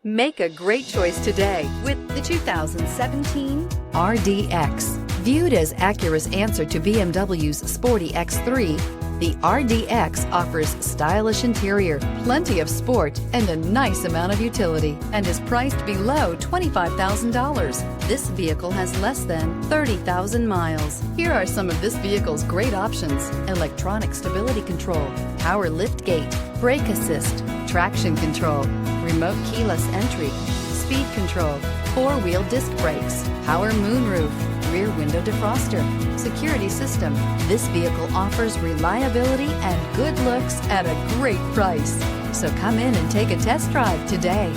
Make a great choice today with the 2017 RDX. Viewed as Acura's answer to BMW's sporty X3, the RDX offers stylish interior, plenty of sport, and a nice amount of utility, and is priced below $25,000. This vehicle has less than 30,000 miles. Here are some of this vehicle's great options: electronic stability control, power liftgate, brake assist, traction control, remote keyless entry, speed control, four-wheel disc brakes, power moonroof, rear window defroster, security system. This vehicle offers reliability and good looks at a great price. So come in and take a test drive today.